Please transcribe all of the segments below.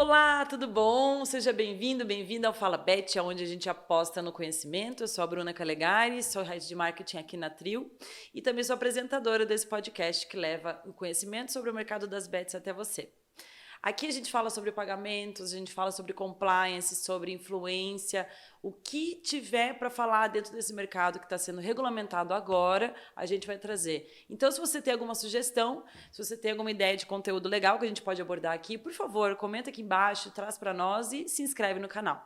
Olá, tudo bom? Seja bem-vindo, bem-vinda ao Fala Bet, onde a gente aposta no conhecimento. Eu sou a Bruna Calegari, sou head de marketing aqui na Trio e também sou apresentadora desse podcast que leva o conhecimento sobre o mercado das bets até você. Aqui a gente fala sobre pagamentos, a gente fala sobre compliance, sobre influência, o que tiver para falar dentro desse mercado que está sendo regulamentado agora, a gente vai trazer. Então, se você tem alguma sugestão, se você tem alguma ideia de conteúdo legal que a gente pode abordar aqui, por favor, comenta aqui embaixo, traz para nós e se inscreve no canal.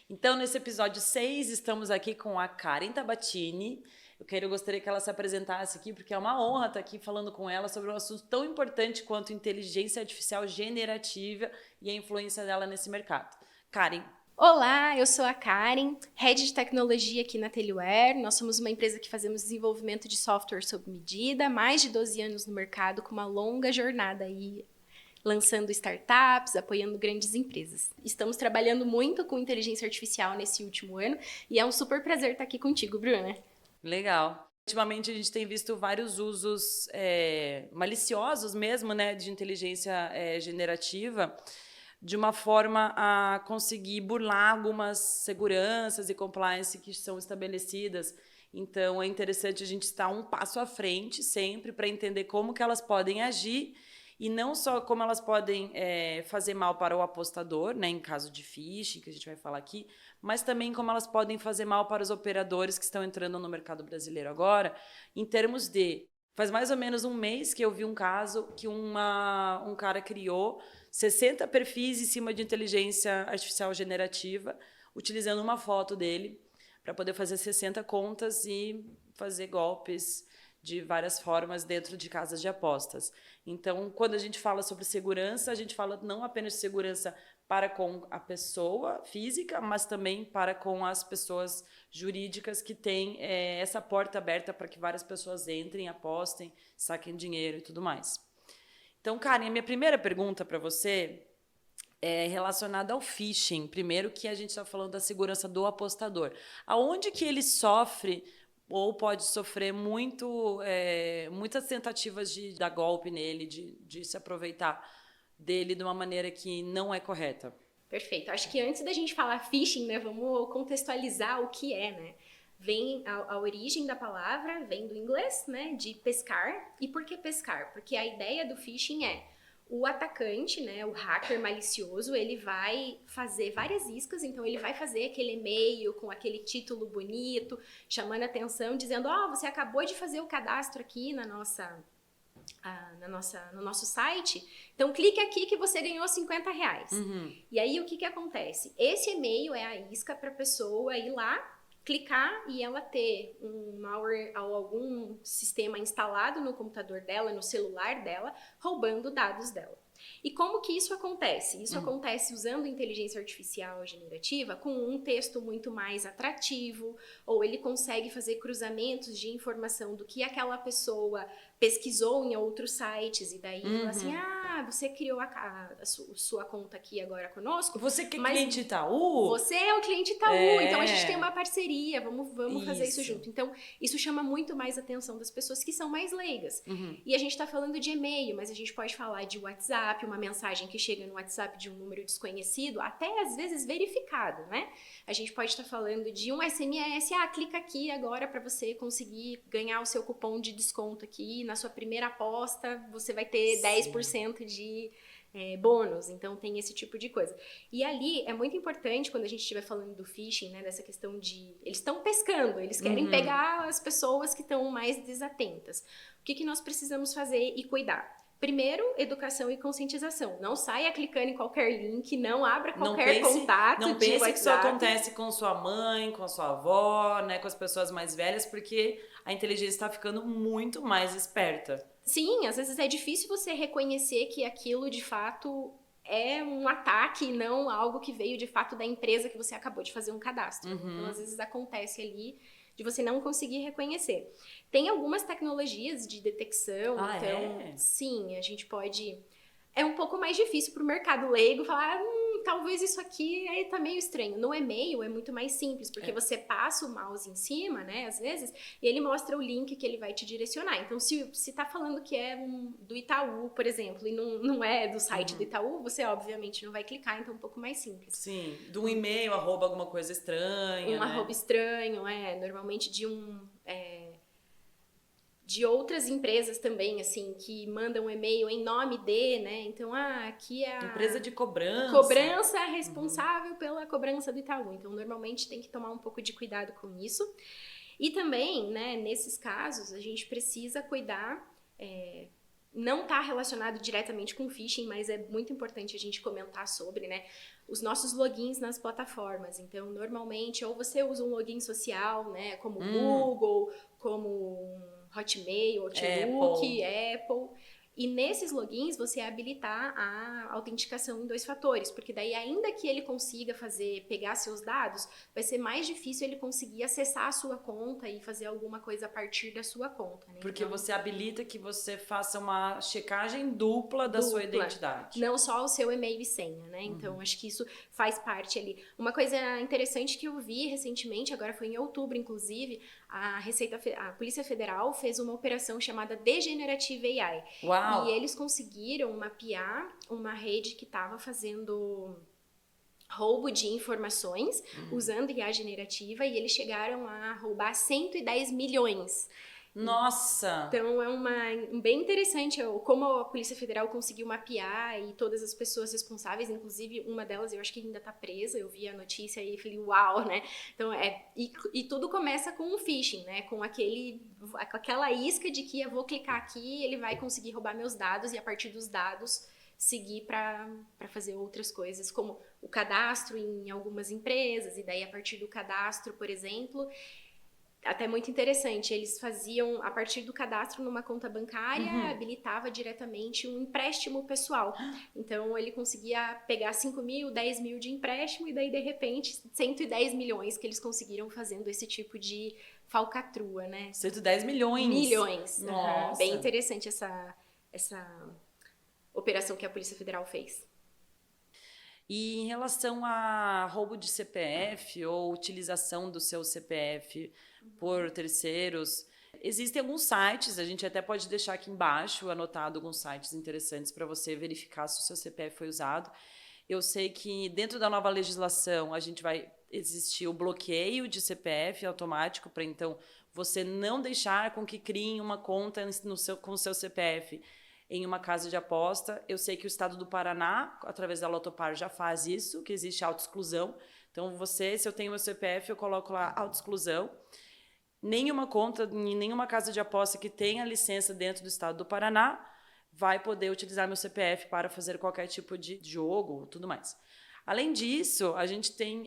Então, nesse episódio 6, estamos aqui com a Karen Tabatini. Eu gostaria que ela se apresentasse aqui, porque é uma honra estar aqui falando com ela sobre um assunto tão importante quanto inteligência artificial generativa e a influência dela nesse mercado. Karen. Olá, eu sou a Karen, Head de Tecnologia aqui na Teleware. Nós somos uma empresa que fazemos desenvolvimento de software sob medida, mais de 12 anos no mercado, com uma longa jornada aí, lançando startups, apoiando grandes empresas. Estamos trabalhando muito com inteligência artificial nesse último ano e é um super prazer estar aqui contigo, Bruna. Legal. Ultimamente a gente tem visto vários usos maliciosos mesmo, né, de inteligência generativa, de uma forma a conseguir burlar algumas seguranças e compliance que são estabelecidas. Então é interessante a gente estar um passo à frente sempre para entender como que elas podem agir e não só como elas podem fazer mal para o apostador, né, em caso de phishing, que a gente vai falar aqui, mas também como elas podem fazer mal para os operadores que estão entrando no mercado brasileiro agora, em termos de... Faz mais ou menos um mês que eu vi um caso que um cara criou 60 perfis em cima de inteligência artificial generativa, utilizando uma foto dele para poder fazer 60 contas e fazer golpes de várias formas dentro de casas de apostas. Então, quando a gente fala sobre segurança, a gente fala não apenas de segurança para com a pessoa física, mas também para com as pessoas jurídicas que têm essa porta aberta para que várias pessoas entrem, apostem, saquem dinheiro e tudo mais. Então, Karen, a minha primeira pergunta para você é relacionada ao phishing. Primeiro que a gente está falando da segurança do apostador. Aonde que ele sofre ou pode sofrer muitas tentativas de dar golpe nele, de se aproveitar dele de uma maneira que não é correta? Perfeito. Acho que antes da gente falar phishing, né, vamos contextualizar o que é, né? Vem a origem da palavra, vem do inglês, né, de pescar. E por que pescar? Porque a ideia do phishing é o atacante, né, o hacker malicioso, ele vai fazer várias iscas, então ele vai fazer aquele e-mail com aquele título bonito, chamando a atenção, dizendo, você acabou de fazer o cadastro aqui no nosso site, então clique aqui que você ganhou R$50. Uhum. E aí o que acontece? Esse e-mail é a isca para a pessoa ir lá, clicar e ela ter um malware ou algum sistema instalado no computador dela, no celular dela, roubando dados dela. E como que isso acontece? Isso acontece usando inteligência artificial generativa com um texto muito mais atrativo, ou ele consegue fazer cruzamentos de informação do que aquela pessoa pesquisou em outros sites, e daí fala assim, você criou a sua conta aqui agora conosco. Você que é cliente Itaú? Você é o cliente Itaú, então a gente tem uma parceria, vamos fazer isso junto. Então, isso chama muito mais a atenção das pessoas que são mais leigas. E a gente tá falando de e-mail, mas a gente pode falar de WhatsApp, uma mensagem que chega no WhatsApp de um número desconhecido, até às vezes verificado, né? A gente pode estar falando de um SMS, clica aqui agora para você conseguir ganhar o seu cupom de desconto aqui, na sua primeira aposta você vai ter 10% de bônus, então tem esse tipo de coisa. E ali é muito importante quando a gente estiver falando do phishing, né, dessa questão de... Eles estão pescando, eles querem pegar as pessoas que estão mais desatentas. O que nós precisamos fazer e cuidar? Primeiro, educação e conscientização. Não saia clicando em qualquer link, não abra qualquer contato de WhatsApp. Não pense que isso acontece com sua mãe, com a sua avó, né, com as pessoas mais velhas, porque a inteligência está ficando muito mais esperta. Sim, às vezes é difícil você reconhecer que aquilo de fato é um ataque e não algo que veio de fato da empresa que você acabou de fazer um cadastro. Então, às vezes acontece ali de você não conseguir reconhecer. Tem algumas tecnologias de detecção, sim, a gente pode... É um pouco mais difícil para o mercado leigo falar, talvez isso aqui aí tá meio estranho. No e-mail é muito mais simples, porque você passa o mouse em cima, né, às vezes, e ele mostra o link que ele vai te direcionar. Então, se tá falando que é do Itaú, por exemplo, e não é do site do Itaú, você obviamente não vai clicar, então é um pouco mais simples. Sim, de um e-mail, arroba alguma coisa estranha, né? Arroba estranho, normalmente de outras empresas também, assim, que mandam um e-mail em nome de, né? Então, aqui é a empresa de cobrança. Cobrança responsável pela cobrança do Itaú. Então, normalmente tem que tomar um pouco de cuidado com isso. E também, né, nesses casos, a gente precisa cuidar, não está relacionado diretamente com phishing, mas é muito importante a gente comentar sobre, né, os nossos logins nas plataformas. Então, normalmente, ou você usa um login social, né, como Google, como Hotmail, Outlook, Apple. E nesses logins, você habilitar a autenticação em 2 fatores, porque daí, ainda que ele consiga pegar seus dados, vai ser mais difícil ele conseguir acessar a sua conta e fazer alguma coisa a partir da sua conta, né? Porque você habilita que você faça uma checagem dupla da sua identidade. Não só o seu e-mail e senha, né? Então, acho que isso faz parte ali. Uma coisa interessante que eu vi recentemente, agora foi em outubro, inclusive, a Polícia Federal fez uma operação chamada Degenerative AI. Uau! E eles conseguiram mapear uma rede que estava fazendo roubo de informações usando IA generativa, e eles chegaram a roubar 110 milhões. Nossa! Então bem interessante como a Polícia Federal conseguiu mapear, e todas as pessoas responsáveis, inclusive uma delas eu acho que ainda está presa. Eu vi a notícia e falei, uau, né? Então e tudo começa com um phishing, né? Com aquela isca de que eu vou clicar aqui, ele vai conseguir roubar meus dados, e a partir dos dados seguir para fazer outras coisas, como o cadastro em algumas empresas. E daí, a partir do cadastro, por exemplo, até muito interessante, eles faziam, a partir do cadastro numa conta bancária, habilitava diretamente um empréstimo pessoal. Então, ele conseguia pegar 5 mil, 10 mil de empréstimo, e daí, de repente, 110 milhões que eles conseguiram fazendo esse tipo de falcatrua, né? 110 milhões? Milhões. Nossa! Bem interessante essa operação que a Polícia Federal fez. E em relação a roubo de CPF ou utilização do seu CPF por terceiros, existem alguns sites, a gente até pode deixar aqui embaixo anotado alguns sites interessantes para você verificar se o seu CPF foi usado. Eu sei que dentro da nova legislação vai existir o bloqueio de CPF automático, para então você não deixar com que criem uma conta com o seu CPF em uma casa de aposta. Eu sei que o estado do Paraná, através da Lotopar, já faz isso, que existe autoexclusão. Então, se eu tenho meu CPF, eu coloco lá autoexclusão. Nenhuma conta, nenhuma casa de aposta que tenha licença dentro do estado do Paraná vai poder utilizar meu CPF para fazer qualquer tipo de jogo, tudo mais. Além disso, a gente tem,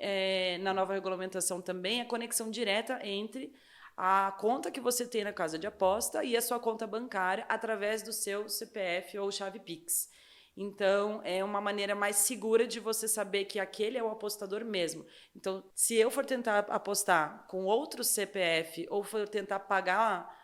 na nova regulamentação também, a conexão direta entre a conta que você tem na casa de aposta e a sua conta bancária através do seu CPF ou chave Pix. Então, é uma maneira mais segura de você saber que aquele é o apostador mesmo. Então, se eu for tentar apostar com outro CPF ou for tentar pagar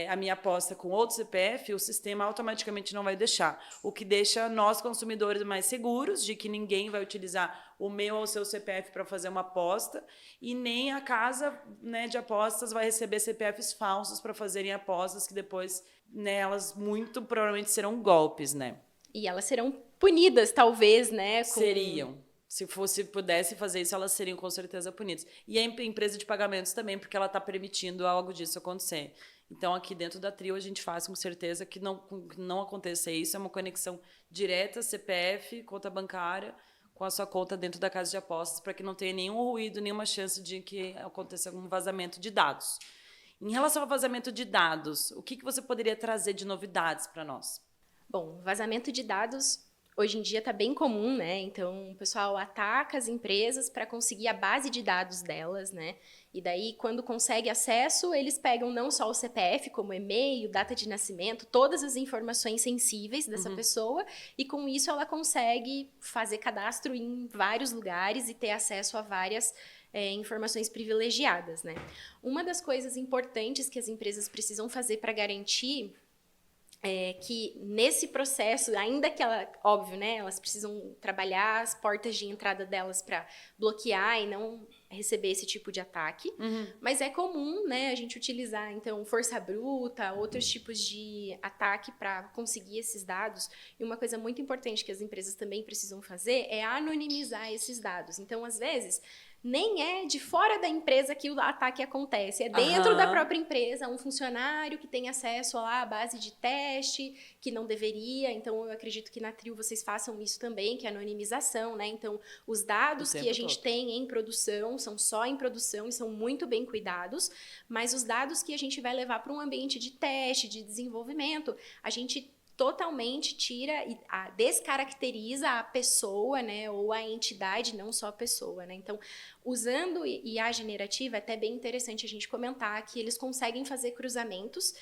a minha aposta com outro CPF, o sistema automaticamente não vai deixar. O que deixa nós, consumidores, mais seguros de que ninguém vai utilizar o meu ou o seu CPF para fazer uma aposta, e nem a casa, né, de apostas vai receber CPFs falsos para fazerem apostas que depois, né, elas muito provavelmente serão golpes, né? E elas serão punidas, talvez, né? Seriam. Se pudesse fazer isso, elas seriam com certeza punidas. E a empresa de pagamentos também, porque ela está permitindo algo disso acontecer. Então, aqui dentro da Trio, a gente faz com certeza que não aconteça isso. É uma conexão direta, CPF, conta bancária, com a sua conta dentro da casa de apostas, para que não tenha nenhum ruído, nenhuma chance de que aconteça algum vazamento de dados. Em relação ao vazamento de dados, o que você poderia trazer de novidades para nós? Bom, vazamento de dados hoje em dia está bem comum, né? Então, o pessoal ataca as empresas para conseguir a base de dados delas, né? E daí, quando consegue acesso, eles pegam não só o CPF, como e-mail, data de nascimento, todas as informações sensíveis dessa pessoa, e com isso ela consegue fazer cadastro em vários lugares e ter acesso a várias informações privilegiadas, né? Uma das coisas importantes que as empresas precisam fazer para garantir que nesse processo, ainda que óbvio, né, elas precisam trabalhar as portas de entrada delas para bloquear e não receber esse tipo de ataque, mas é comum, né, a gente utilizar, então, força bruta, outros tipos de ataque para conseguir esses dados. E uma coisa muito importante que as empresas também precisam fazer é anonimizar esses dados. Então, às vezes, nem é de fora da empresa que o ataque acontece, é dentro da própria empresa, um funcionário que tem acesso lá à base de teste, que não deveria. Então, eu acredito que na Trio vocês façam isso também, que é a anonimização, né? Então, os dados que a gente tem em produção são só em produção e são muito bem cuidados, mas os dados que a gente vai levar para um ambiente de teste, de desenvolvimento, a gente totalmente tira e descaracteriza a pessoa, né, ou a entidade, não só a pessoa, né? Então, usando IA generativa, é até bem interessante a gente comentar que eles conseguem fazer cruzamentos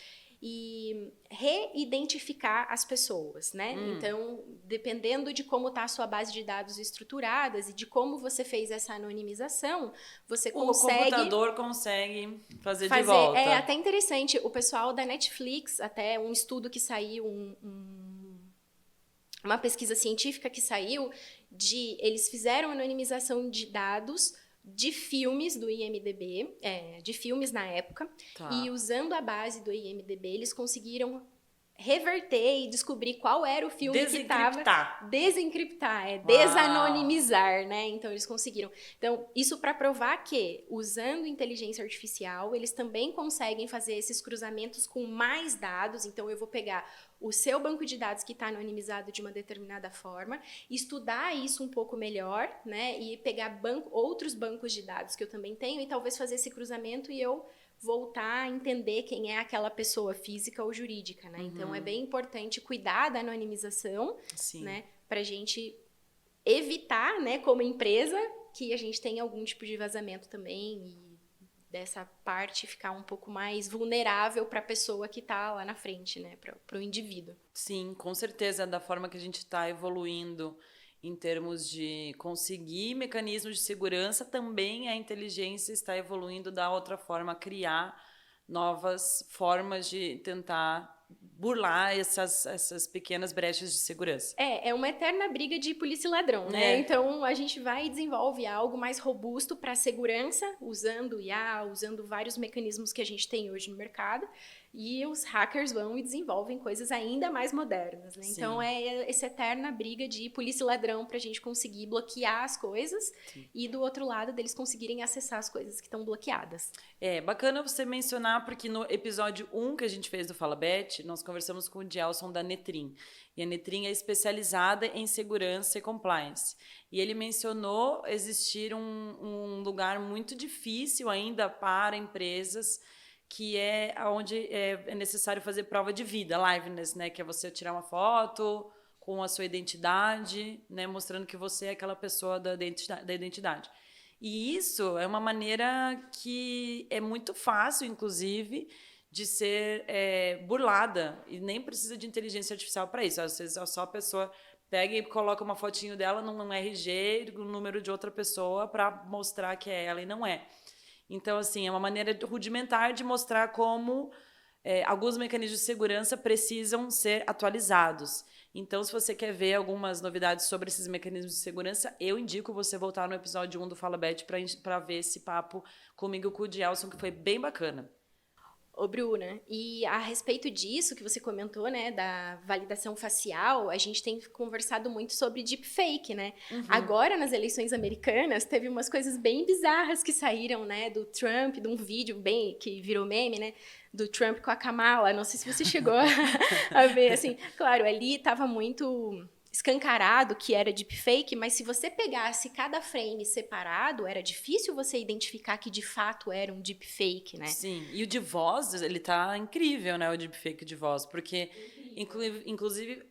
e reidentificar as pessoas, né? Então, dependendo de como está a sua base de dados estruturadas e de como você fez essa anonimização, você consegue... O computador consegue fazer de volta. É até interessante, o pessoal da Netflix, até um estudo que saiu, uma pesquisa científica que saiu, eles fizeram anonimização de dados de filmes do IMDb, de filmes na época, e usando a base do IMDb, eles conseguiram reverter e descobrir qual era o filme que estava... Desencriptar, desanonimizar, né? Então, eles conseguiram. Então, isso para provar que, usando inteligência artificial, eles também conseguem fazer esses cruzamentos com mais dados. Então, eu vou pegar o seu banco de dados que está anonimizado de uma determinada forma, estudar isso um pouco melhor, né? E pegar outros bancos de dados que eu também tenho e talvez fazer esse cruzamento e eu voltar a entender quem é aquela pessoa física ou jurídica, né? Então, é bem importante cuidar da anonimização, né? Para a gente evitar, né, como empresa, que a gente tenha algum tipo de vazamento também e dessa parte ficar um pouco mais vulnerável para a pessoa que está lá na frente, né? Para o indivíduo. Sim, com certeza, da forma que a gente está evoluindo em termos de conseguir mecanismos de segurança, também a inteligência está evoluindo da outra forma, criar novas formas de tentar burlar essas pequenas brechas de segurança. É uma eterna briga de polícia e ladrão, né? Então, a gente vai e desenvolve algo mais robusto para a segurança, usando IA, usando vários mecanismos que a gente tem hoje no mercado, e os hackers vão e desenvolvem coisas ainda mais modernas, né? Então, é essa eterna briga de polícia e ladrão para a gente conseguir bloquear as coisas e, do outro lado, deles conseguirem acessar as coisas que estão bloqueadas. É bacana você mencionar, porque no episódio 1 que a gente fez do Fala Bet, nós conversamos com o Gelson da Netrim. E a Netrim é especializada em segurança e compliance. E ele mencionou existir um lugar muito difícil ainda para empresas, que é onde é necessário fazer prova de vida, liveness, né? Que é você tirar uma foto com a sua identidade, né? Mostrando que você é aquela pessoa da identidade. E isso é uma maneira que é muito fácil, inclusive, de ser burlada. E nem precisa de inteligência artificial para isso. Às vezes, só a pessoa pega e coloca uma fotinho dela num RG, o número de outra pessoa, para mostrar que é ela e não é. Então, assim, é uma maneira rudimentar de mostrar como alguns mecanismos de segurança precisam ser atualizados. Então, se você quer ver algumas novidades sobre esses mecanismos de segurança, eu indico você voltar no episódio 1 do Fala Bet para ver esse papo comigo com o Gelson, que foi bem bacana. Ô, Bruna, e a respeito disso que você comentou, né, da validação facial, a gente tem conversado muito sobre deepfake, né? Agora, nas eleições americanas, teve umas coisas bem bizarras que saíram, né, do Trump, de um vídeo bem que virou meme, né, do Trump com a Kamala. Não sei se você chegou a ver, assim, claro, ali estava muito escancarado que era deepfake, mas se você pegasse cada frame separado, era difícil você identificar que de fato era um deepfake, né? Sim, e o de voz, ele tá incrível, né, o deepfake de voz, porque, inclusive,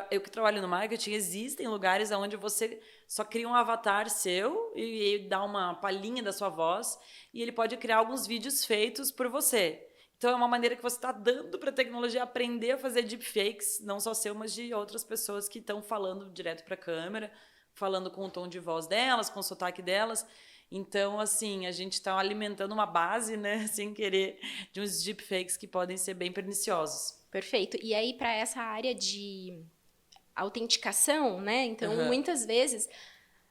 eu que trabalho no marketing, existem lugares onde você só cria um avatar seu e dá uma palhinha da sua voz, e ele pode criar alguns vídeos feitos por você. Então, é uma maneira que você está dando para a tecnologia aprender a fazer deepfakes, não só seu, mas de outras pessoas que estão falando direto para a câmera, falando com o tom de voz delas, com o sotaque delas. Então, assim, a gente está alimentando uma base, né, sem querer, de uns deepfakes que podem ser bem perniciosos. Perfeito. E aí, para essa área de autenticação, né? Então, muitas vezes,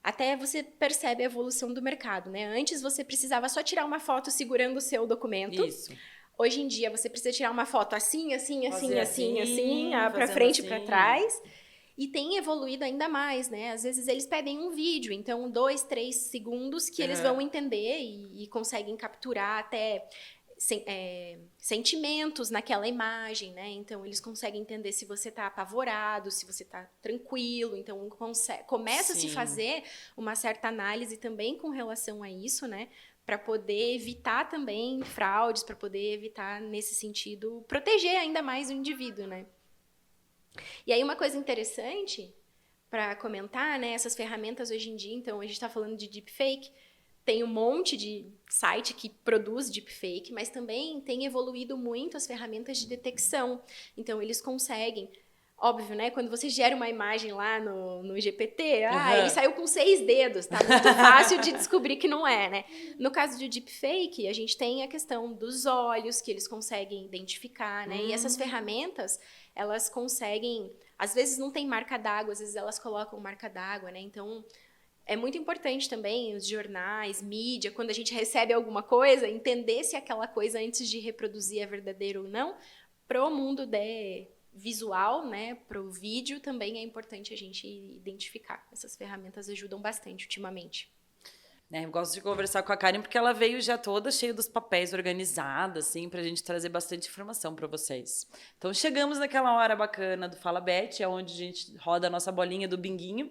até você percebe a evolução do mercado, né? Antes, você precisava só tirar uma foto segurando o seu documento. Isso. Hoje em dia, você precisa tirar uma foto assim, para fazendo frente e assim. para trás. E tem evoluído ainda mais, né? Às vezes eles pedem um vídeo, então 2, 3 segundos que eles vão entender e conseguem capturar até sentimentos naquela imagem, né? Então eles conseguem entender se você tá apavorado, se você tá tranquilo. Então começa a se fazer uma certa análise também com relação a isso, né? Para poder evitar também fraudes, para poder evitar, nesse sentido, proteger ainda mais o indivíduo, né? E aí uma coisa interessante para comentar, né? Essas ferramentas hoje em dia, então a gente está falando de deepfake, tem um monte de site que produz deepfake, mas também tem evoluído muito as ferramentas de detecção. Então eles conseguem, óbvio, né? Quando você gera uma imagem lá no GPT, ele saiu com 6 dedos, tá muito fácil de descobrir que não é, né? No caso de deepfake, a gente tem a questão dos olhos, que eles conseguem identificar, né? E essas ferramentas, elas conseguem, às vezes não tem marca d'água, às vezes elas colocam marca d'água, né? Então, é muito importante também os jornais, mídia, quando a gente recebe alguma coisa, entender se aquela coisa antes de reproduzir é verdadeira ou não. Pro mundo visual, né, pro vídeo, também é importante a gente identificar. Essas ferramentas ajudam bastante ultimamente. Eu gosto de conversar com a Karen porque ela veio já toda cheia dos papéis, organizada, assim, pra gente trazer bastante informação para vocês. Então, chegamos naquela hora bacana do Fala Beth, é onde a gente roda a nossa bolinha do binguinho.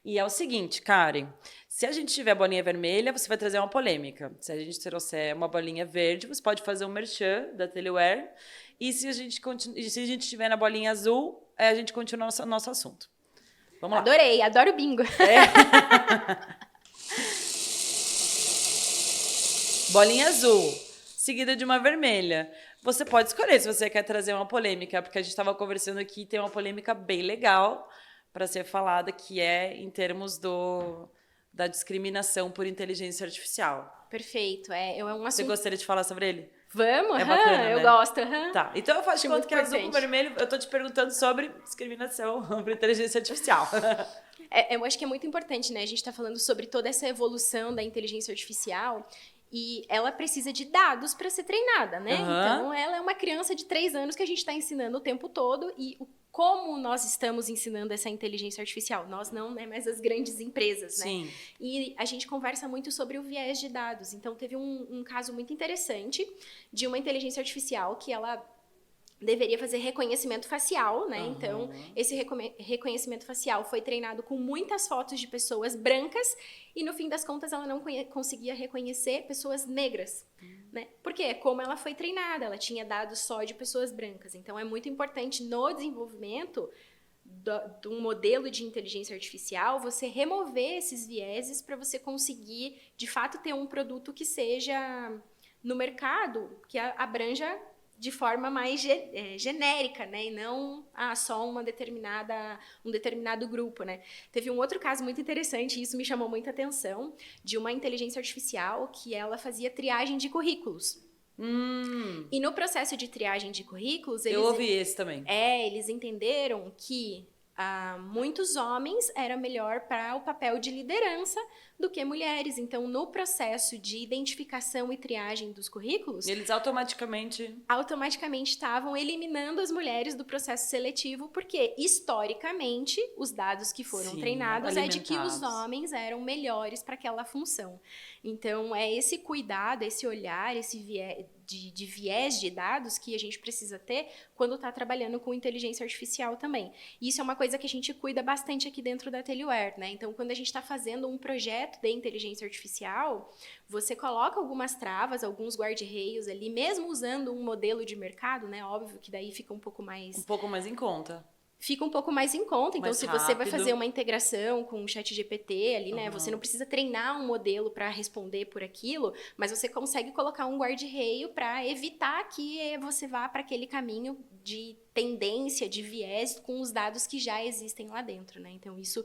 E é o seguinte, Karen, se a gente tiver bolinha vermelha, você vai trazer uma polêmica. Se a gente trouxer uma bolinha verde, você pode fazer um merchan da Teleware. E se a gente estiver na bolinha azul, a gente continua o nosso assunto. Vamos lá. Adorei, adoro bingo. Bolinha azul, seguida de uma vermelha. Você pode escolher se você quer trazer uma polêmica, porque a gente estava conversando aqui e tem uma polêmica bem legal para ser falada, que é em termos da discriminação por inteligência artificial. Perfeito. É um assunto... Você gostaria de falar sobre ele? Vamos, é bacana, eu né? gosto. Tá, então eu faço de conta que é azul com vermelho, eu tô te perguntando sobre discriminação por inteligência artificial. Eu acho que é muito importante, né? A gente está falando sobre toda essa evolução da inteligência artificial e ela precisa de dados para ser treinada, né? Então, ela é uma criança de 3 anos que a gente está ensinando o tempo todo e como nós estamos ensinando essa inteligência artificial? Nós não, né? Mas as grandes empresas, né? Sim. E a gente conversa muito sobre o viés de dados. Então, teve um caso muito interessante de uma inteligência artificial que ela deveria fazer reconhecimento facial, né? Então, esse reconhecimento facial foi treinado com muitas fotos de pessoas brancas e, no fim das contas, ela não conseguia reconhecer pessoas negras, né? Porque, como ela foi treinada, ela tinha dados só de pessoas brancas. Então, é muito importante no desenvolvimento de um modelo de inteligência artificial, você remover esses vieses para você conseguir, de fato, ter um produto que seja no mercado, que abranja de forma mais genérica, né? E não só um determinado grupo, né? Teve um outro caso muito interessante, e isso me chamou muita atenção, de uma inteligência artificial que ela fazia triagem de currículos. E no processo de triagem de currículos... Eu ouvi esse também. Eles entenderam que muitos homens era melhor para o papel de liderança do que mulheres. Então, no processo de identificação e triagem dos currículos... Eles automaticamente estavam eliminando as mulheres do processo seletivo, porque, historicamente, os dados que foram treinados é de que os homens eram melhores para aquela função. Então, é esse cuidado, esse olhar, esse viés de dados que a gente precisa ter quando está trabalhando com inteligência artificial também. E isso é uma coisa que a gente cuida bastante aqui dentro da Teleware, né? Então, quando a gente está fazendo um projeto de inteligência artificial, você coloca algumas travas, alguns guarda-reios ali, mesmo usando um modelo de mercado, né? Óbvio que daí fica um pouco mais em conta. Fica um pouco mais em conta. Então, se você vai fazer uma integração com o ChatGPT ali, né? Você não precisa treinar um modelo para responder por aquilo, mas você consegue colocar um guarda-reio para evitar que você vá para aquele caminho de tendência, de viés com os dados que já existem lá dentro, né? Então, isso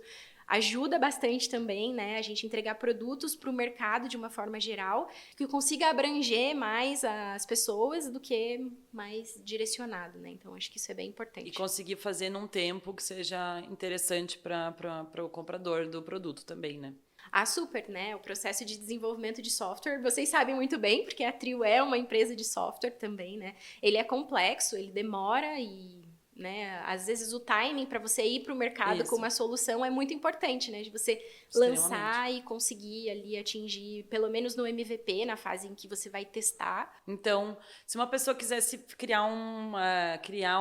ajuda bastante também, né, a gente entregar produtos para o mercado de uma forma geral, que consiga abranger mais as pessoas do que mais direcionado, né? Então, acho que isso é bem importante. E conseguir fazer num tempo que seja interessante para o comprador do produto também, né? Ah, super, né? O processo de desenvolvimento de software, vocês sabem muito bem, porque a Trio é uma empresa de software também, né? Ele é complexo, ele demora e, né, às vezes o timing para você ir para o mercado com uma solução é muito importante, né? De você lançar e conseguir ali atingir, pelo menos no MVP, na fase em que você vai testar. Então, se uma pessoa quisesse criar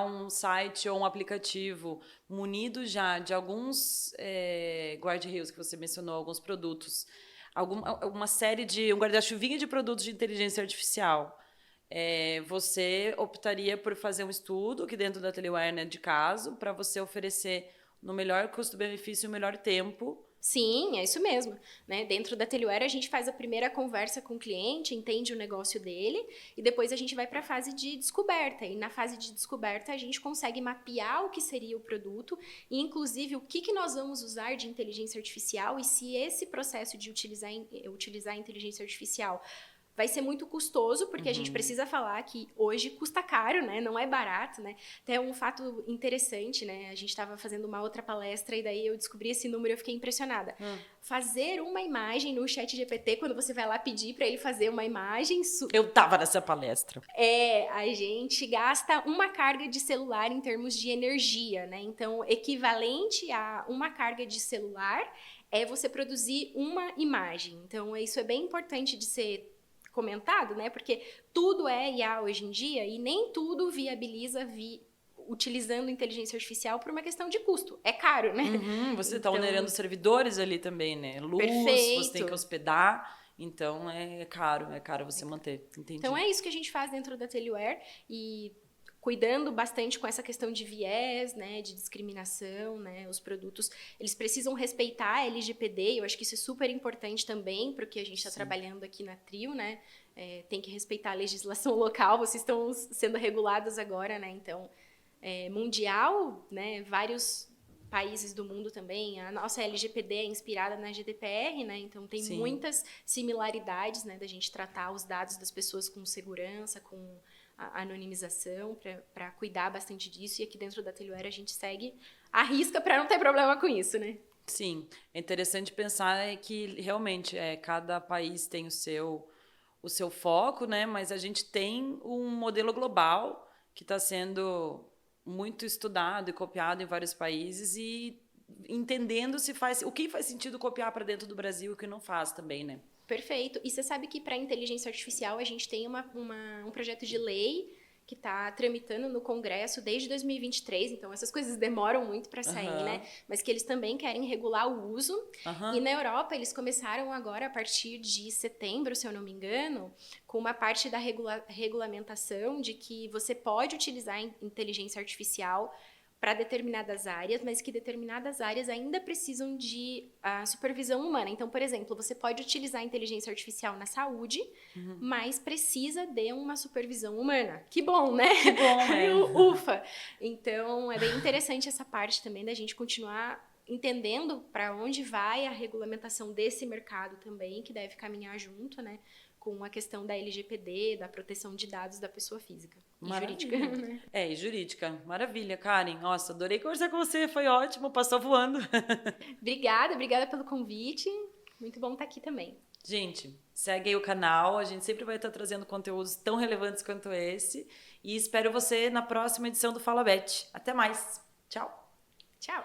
um site ou um aplicativo munido já de alguns guarda-reus que você mencionou, alguns produtos, uma série de um guarda-chuvinha de produtos de inteligência artificial, você optaria por fazer um estudo aqui dentro da Ateliware, né, de caso, para você oferecer no melhor custo-benefício e o melhor tempo. Sim, é isso mesmo, né? Dentro da Ateliware a gente faz a primeira conversa com o cliente, entende o negócio dele e depois a gente vai para a fase de descoberta. E na fase de descoberta a gente consegue mapear o que seria o produto e inclusive o que nós vamos usar de inteligência artificial e se esse processo de utilizar a inteligência artificial vai ser muito custoso, porque a gente precisa falar que hoje custa caro, né? Não é barato, né? Até um fato interessante, né? A gente estava fazendo uma outra palestra e daí eu descobri esse número e eu fiquei impressionada. Fazer uma imagem no ChatGPT, quando você vai lá pedir para ele fazer uma imagem... Eu tava nessa palestra. A gente gasta uma carga de celular em termos de energia, né? Então, equivalente a uma carga de celular é você produzir uma imagem. Então, isso é bem importante de ser comentado, né? Porque tudo é IA hoje em dia e nem tudo viabiliza utilizando inteligência artificial por uma questão de custo. É caro, né? Você está onerando servidores ali também, né? Luz, perfeito. Você tem que hospedar, então é caro você manter. Entendi. Então é isso que a gente faz dentro da Ateliware e cuidando bastante com essa questão de viés, né, de discriminação, né, os produtos, eles precisam respeitar a LGPD, eu acho que isso é super importante também, porque a gente está trabalhando aqui na Trio, né, tem que respeitar a legislação local, vocês estão sendo regulados agora, né, então, mundial, né, vários países do mundo também, a nossa LGPD é inspirada na GDPR, né, então tem muitas similaridades, né, da gente tratar os dados das pessoas com segurança, com a anonimização, para cuidar bastante disso. E aqui dentro da Ateliware a gente segue à risca para não ter problema com isso, né? Sim, é interessante pensar que realmente cada país tem o seu foco, né? Mas a gente tem um modelo global que está sendo muito estudado e copiado em vários países e entendendo o que faz sentido copiar para dentro do Brasil e o que não faz também, né? Perfeito. E você sabe que para a inteligência artificial a gente tem um projeto de lei que está tramitando no Congresso desde 2023, então essas coisas demoram muito para sair, né? Mas que eles também querem regular o uso. E na Europa eles começaram agora, a partir de setembro, se eu não me engano, com uma parte da regulamentação de que você pode utilizar inteligência artificial para determinadas áreas, mas que determinadas áreas ainda precisam de supervisão humana. Então, por exemplo, você pode utilizar a inteligência artificial na saúde, mas precisa de uma supervisão humana. Que bom, né? Que bom, Ufa! Então, é bem interessante essa parte também da gente continuar entendendo para onde vai a regulamentação desse mercado também, que deve caminhar junto, né? Com a questão da LGPD, da proteção de dados da pessoa física e jurídica. Né? E jurídica. Maravilha, Karen. Nossa, adorei conversar com você, foi ótimo, passou voando. Obrigada pelo convite. Muito bom estar aqui também. Gente, segue aí o canal, a gente sempre vai estar trazendo conteúdos tão relevantes quanto esse e espero você na próxima edição do Fala Bet. Até mais. Tchau. Tchau.